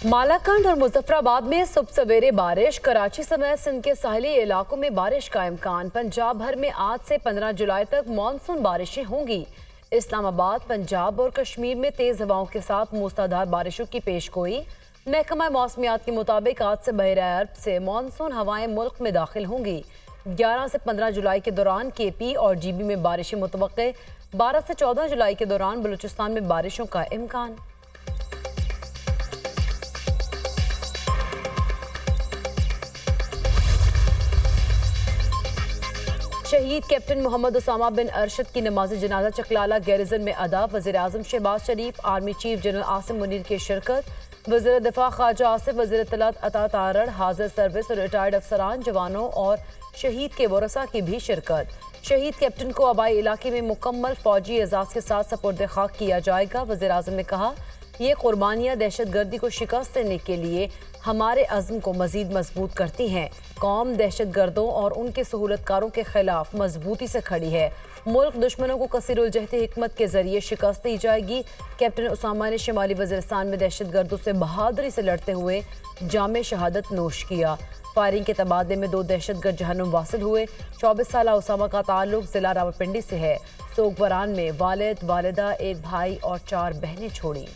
मालाकंड और मुजफ्फराबाद में सुबह सवेरे बारिश, कराची समेत सिंध के साहिली इलाकों में बारिश का इम्कान। पंजाब भर में आज से 15 जुलाई तक मानसून बारिशें होंगी। इस्लामाबाद, पंजाब और कश्मीर में तेज हवाओं के साथ मूसलाधार बारिशों की पेशगोई। महकमा मौसमियात के मुताबिक आज से बहरे अरब से मानसून हवाएं मुल्क में दाखिल होंगी। 11 से 15 जुलाई के दौरान KP और GB में बारिशें मुतवक्के। 12 से 14 जुलाई के दौरान बलूचिस्तान में बारिशों का इम्कान। शहीद कैप्टन मोहम्मद उसामा बिन अरशद की नमाज जनाजा चकलाला गैरिजन में अदा। वज़ीर आज़म Shahbaz Sharif, army chief general Asim Munir की शिरकत। वज़ीर दिफा ख्वाजा आसिफ, वज़ीर इत्तलात अता तारड़, हाजिर सर्विस और रिटायर्ड अफसरान, जवानों और शहीद के वरसा की भी शिरकत। शहीद कैप्टन को आबाई इलाके में मुकम्मल फौजी एजाज के साथ सपुर्द खाक किया जाएगा। वज़ीर आज़म ने कहा, ये कुर्बानियाँ दहशत गर्दी को शिकस्त देने के लिए हमारे अज़्म को मज़ीद मजबूत करती हैं। कौम दहशत गर्दों और उनके सहूलतकारों के खिलाफ मजबूती से खड़ी है। मुल्क दुश्मनों को कसीरुल-जहती हिकमत के जरिए शिकस्त दी जाएगी। कैप्टन उसामा ने शिमाली वज़ीरिस्तान में दहशत गर्दों से बहादुरी से लड़ते हुए जामे शहादत नोश किया। फायरिंग के तबादले में 2 दहशतगर्द जहन्नुम वासिल हुए। 24 साल उसामा का ताल्लुक जिला रावलपिंडी से है। सोगवारान में वालिद, वालिदा, एक भाई और 4 बहनें छोड़ी।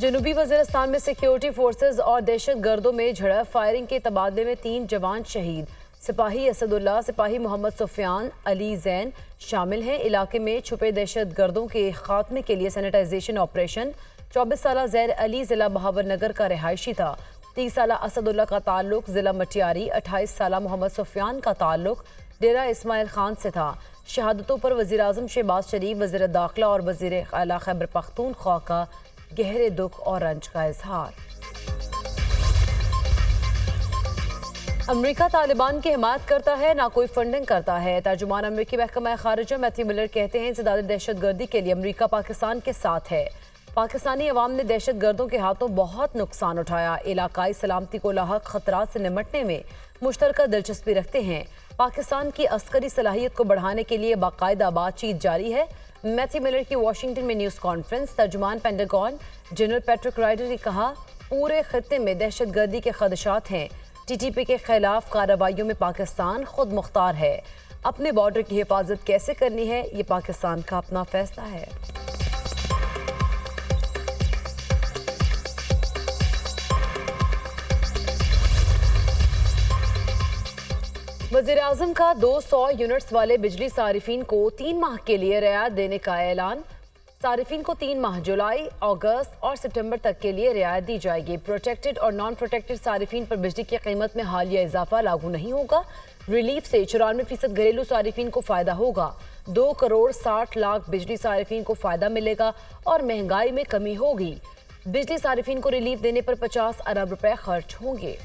जनूबी वज़ीरिस्तान में सिक्योरिटी फोर्सेज और दहशत गर्दों में झड़प। फायरिंग के तबादले में 3 जवान शहीद। सिपाही असदुल्ला, सिपाही मोहम्मद सुफियान, अली जैन शामिल हैं। इलाके में छुपे दहशत गर्दों के खात्मे के लिए सैनिटाइजेशन ऑपरेशन। 24 साल जैद अली जिला बहावर नगर का रिहायशी था। 30 साल असदुल्ला का ताल्लुक जिला मटियारी। 28 साल मोहम्मद सुफियान का ताल्लुक डेरा इस्माइल खान से था। शहादतों पर वज़ीर आज़म शहबाज शरीफ, वज़ीर दाखिला और वज़ीर आला खैबर पख्तूनख्वा का गहरे दुख और रंज का इजहार। अमेरिका तालिबान की हिमायत करता है, ना कोई फंडिंग करता है। तर्जुमान अमेरिकी महकमा खारिजा मैथ्यू मिलर कहते हैं, इंसदादी दहशतगर्दी के लिए अमेरिका पाकिस्तान के साथ है। पाकिस्तानी अवाम ने दहशत गर्दों के हाथों बहुत नुकसान उठाया। इलाकाई सलामती को लाहक खतरात से निमटने में मुश्तरका दिलचस्पी रखते हैं। पाकिस्तान की अस्करी सलाहियत को बढ़ाने के लिए बाकायदा बातचीत जारी है। मैथ्यू मिलर की वाशिंगटन में न्यूज़ कॉन्फ्रेंस। तर्जुमान पेंटागन जनरल पैट्रिक राइडर ने कहा, पूरे खत्ते में दहशत गर्दी के खदशात हैं। TTP के खिलाफ कार्रवाइयों में पाकिस्तान खुद मुख्तार है। अपने बॉर्डर की हिफाजत कैसे करनी है, ये पाकिस्तान का अपना फैसला है। वज़ीर आज़म का 200 यूनिट्स वाले बिजली सारिफीन को 3 माह के लिए रियायत देने का ऐलान। सारिफीन को 3 माह जुलाई, अगस्त और सितंबर तक के लिए रियायत दी जाएगी। प्रोटेक्टेड और नॉन प्रोटेक्टेड सारिफीन पर बिजली की कीमत में हालिया इजाफा लागू नहीं होगा। रिलीफ से 94% घरेलू सारिफीन को फ़ायदा होगा। 2 करोड़ 60 लाख बिजली सारिफीन को फ़ायदा मिलेगा और महंगाई में कमी होगी। बिजली सारिफीन को रिलीफ देने पर 50 अरब रुपए खर्च होंगे।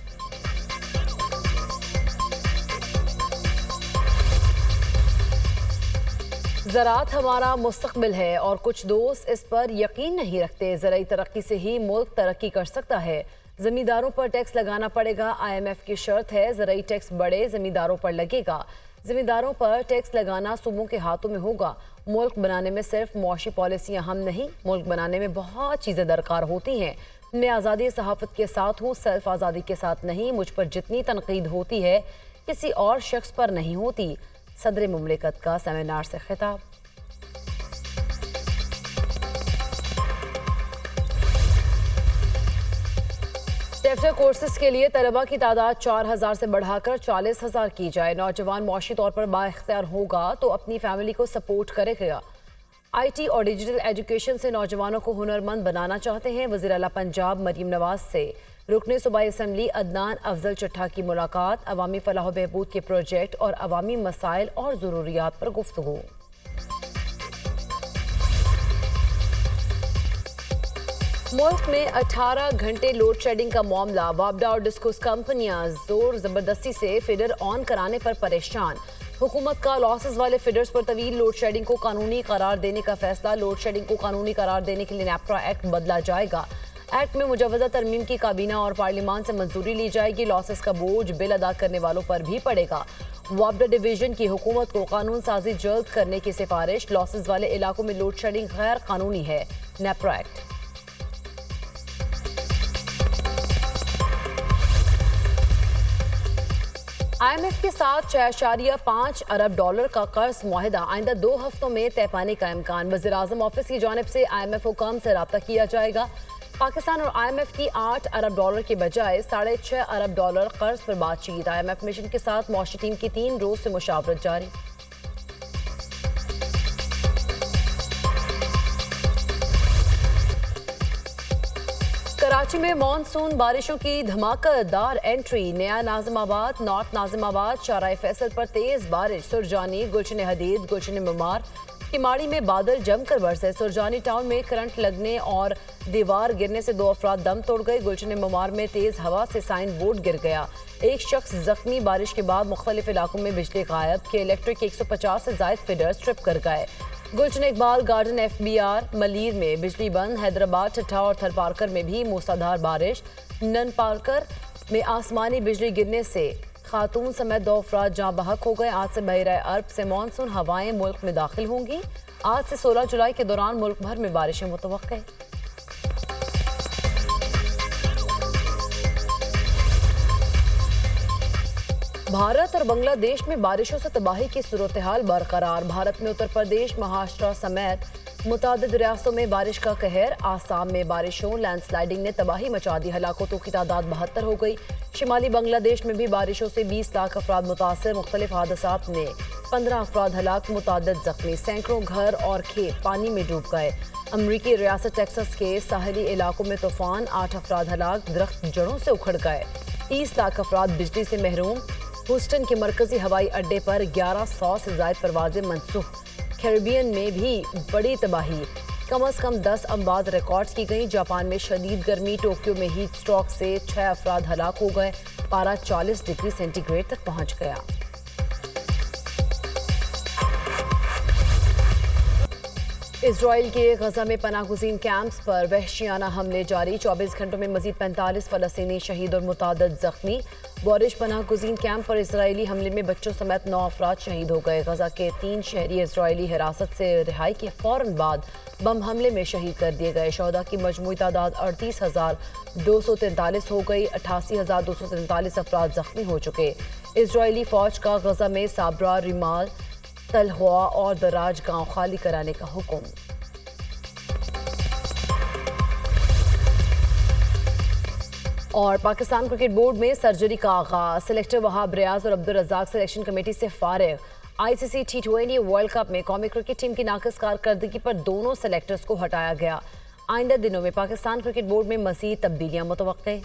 ज़राअत हमारा मुस्तकबिल है और कुछ दोस्त इस पर यकीन नहीं रखते। ज़राई तरक्की से ही मुल्क तरक्की कर सकता है। ज़मींदारों पर टैक्स लगाना पड़ेगा, IMF की शर्त है। ज़राई टैक्स बड़े ज़मींदारों पर लगेगा। ज़मींदारों पर टैक्स लगाना सूबों के हाथों में होगा। मुल्क बनाने में सिर्फ मुआशी पॉलिसियाँ हम नहीं, मुल्क बनाने में बहुत चीज़ें दरकार होती हैं। मैं आज़ादी सहाफ़त के साथ हूँ, सिर्फ आज़ादी के साथ नहीं। मुझ पर जितनी तनकीद होती है किसी और शख्स पर नहीं होती। सदर मुमलिकत का सेमिनार से खिताब। टेफ्टर कोर्सेज के लिए तलबा की तादाद 4000 से बढ़ाकर 40,000 की जाए। नौजवान मुआशी तौर पर बाइख्तियार होगा तो अपनी फैमिली को सपोर्ट करेगा। IT और डिजिटल एजुकेशन से नौजवानों को हुनरमंद बनाना चाहते हैं। वज़ीर आला पंजाब मरीम नवाज से रुकने सूबाई असम्बली अदनान अफजल चट्ठा की मुलाकात। अवामी फलाह बहबूद के प्रोजेक्ट और अवामी मसाइल और ज़रूरियात पर गुफ्तगू। मुल्क में 18 घंटे लोड शेडिंग का मामला। वापडा और डिस्कोस कंपनियां जोर जबरदस्ती से फीडर ऑन कराने पर परेशान। हुकूमत का लॉसेस वाले फीडर्स पर तवील लोड शेडिंग को कानूनी करार देने का फैसला। लोड शेडिंग को कानूनी करार देने के लिए नैपरा एक्ट बदला जाएगा। एक्ट में मुजवजा तरमीम की काबीना और पार्लियामान से मंजूरी ली जाएगी। लॉसेस का बोझ बिल अदा करने वालों पर भी पड़ेगा। वापडा डिवीजन की हुकूमत को कानून साजी जल्द करने की सिफारिश। लॉसेस वाले इलाकों में लोड शेडिंग गैर कानूनी है। नेप्रा एक्ट। IMF के साथ $6.5 अरब का कर्ज मुआहिदा आइंदा 2 हफ्तों में तय पाने का इम्कान। वज़ीर-ए-आज़म ऑफिस की जानिब से IMF हुकाम से रब्ता किया जाएगा। पाकिस्तान और IMF की $8 अरब के बजाय $6.5 अरब कर्ज पर बातचीत। IMF मिशन के साथ मौशी टीम की 3 रोज से मुशावरत जारी। कराची में मानसून बारिशों की धमाकेदार एंट्री। नया नाजिमाबाद, नॉर्थ नाजिमाबाद, शाहराह फैसल पर तेज बारिश। सुरजानी, गुलशन हदीद, गुलशन ममार, किमाड़ी में बादल जमकर बरसे। सुरजानी टाउन में करंट लगने और दीवार गिरने से 2 अफराद दम तोड़ गए। गुलशन ममार में तेज हवा से साइन बोर्ड गिर गया। एक शख्स जख्मी। बारिश के बाद मुख्तलिफ इलाकों में बिजली गायब के इलेक्ट्रिक 150 से ज्यादा फीडर्स ट्रिप कर गए। गुलशन इकबाल गार्डन FBR मलीर में बिजली बंद। हैदराबाद, ठट्ठा और थरपारकर में भी मूसलाधार बारिश। नन पारकर में आसमानी बिजली गिरने से खातून समेत 2 अफराद जाँ बहक हो गए। आज से बहरा अरब से मानसून हवाएं मुल्क में दाखिल होंगी। आज से 16 जुलाई के दौरान मुल्क भर में बारिशें मुतवक्के। भारत और बांग्लादेश में बारिशों से तबाही की सूरत हाल बरकरार। भारत में उत्तर प्रदेश, महाराष्ट्र समेत मुतादिद रियासतों में बारिश का कहर। आसाम में बारिशों लैंडस्लाइडिंग ने तबाही मचा दी। हलाकतों की तादाद 72 हो गई। शिमाली बांग्लादेश में भी बारिशों से 20 लाख अफराद मुतासर। मुख्तलिफ हादसात में 15 अफराद हलाक, मुतादिद जख्मी। सैकड़ों घर और खेत पानी में डूब गए। अमरीकी रियासत टेक्सास के साहली इलाकों में तूफान, 8 अफराद हलाक, दरख्त जड़ों से उखड़ गए। 30 लाख अफराद बिजली से महरूम। ह्यूस्टन के मरकजी हवाई अड्डे पर 1100 से ज्यादा परवाजें मनसूख। कैरिबियन में भी बड़ी तबाही। कम से कम 10 अमवात रिकॉर्ड की गई। जापान में शदीद गर्मी। टोक्यो में हीट स्ट्रोक से 6 अफराद हलाक हो गए। पारा 40 डिग्री सेंटीग्रेड तक पहुंच गया। इजराइल के गजा में पनाहगुज़ीन कैंप्स पर वहशियाना हमले जारी। 24 घंटों में मजीद 45 फलस्तीनी शहीद और मुतादिद जख्मी। बोरिश पनाहगुज़ीन कैंप पर इजरायली हमले में बच्चों समेत 9 अफराद शहीद हो गए। गजा के 3 शहरी इजरायली हिरासत से रिहाई के फौरन बाद बम हमले में शहीद कर दिए गए। शहदा की मजमूई तादाद 38,243 हो गई। 88,243 अफराद जख्मी हो चुके। इजरायली फौज का गजा में साबरा, रिमाल, तलहुआ और दराज गांव खाली कराने का हुक्म। और पाकिस्तान क्रिकेट बोर्ड में सर्जरी का आगाज। सिलेक्टर वहाब रियाज और अब्दुल रज़ाक सिलेक्शन कमेटी से फारिग। ICC T20 वर्ल्ड कप में कौमी क्रिकेट टीम की नाक़िस कारकर्दगी पर दोनों सेलेक्टर्स को हटाया गया। आइंदा दिनों में पाकिस्तान क्रिकेट बोर्ड में मज़ीद तब्दीलियां मुतवक्के।